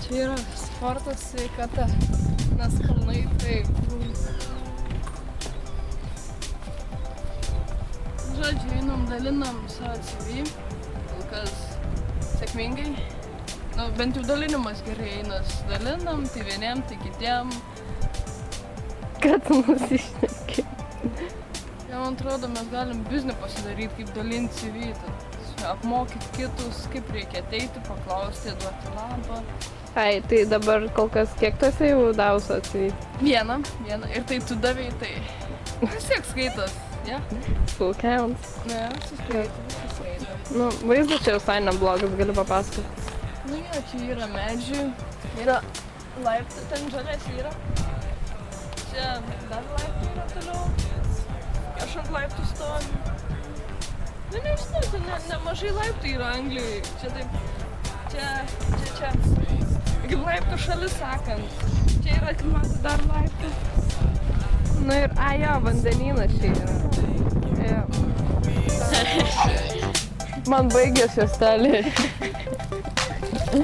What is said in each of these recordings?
Čia yra sportas sveikata, nes kalnai taip. Žodžiu, einam, dalinam savo CV, kol kas sėkmingai. Nu, bent jau dalinimas gerai einas, dalinam, tai vieniem, tai kitiem. Ką tu nusišneki? Ja, man atrodo, mes galim biznį pasidaryti, kaip dalinti CV, apmokyti kitus, kaip reikia ateiti, paklausti, duoti labą. Ai, tai dabar kol kas kiek tu esi jau davus CV? Vieną, ir tai tu davei, tai vis tiek skaitas, ja? Full counts. Ne, suskaitė. Nu, vaizdas čia visai neblogas, galiu papasakoti. Nu jo, čia yra medžiai, yra laiptai, ten žalės yra. Čia dar laiptai yra toliau. Aš ant laiptų stoviu. Nu, nežinau, ten nemažai laiptų yra Anglijoje. Čia taip, čia. Kaip laiptų šalis sakant. Čia yra, kaip matai, dar laiptų. Nu ir, jo, vandenynas čia yra. Jo. Man baigės juostelė. Nu,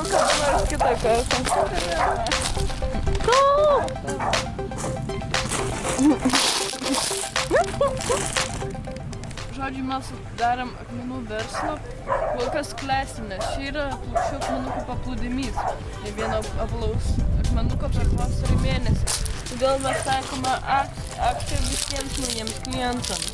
kada nors kitą kartą. Žodžiu, mes darėm akmenų verslą, kol kas klestim, nes čia yra šių akmenukų paplūdimys. Ne vieno apalaus akmenuko per vasarį mėnesį. Todėl mes taikome akciją visiems naujiems klientams.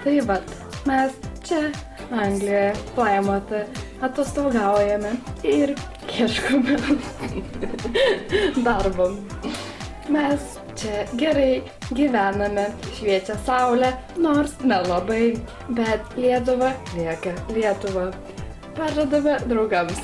Tai vat, mes čia Anglijoje, Plymouth'e atostogaujame ir ieškome darbo. Mes čia gerai gyvename, šviečia saulė, nors nelabai, bet Lietuva lieka Lietuva. Pažadame draugams.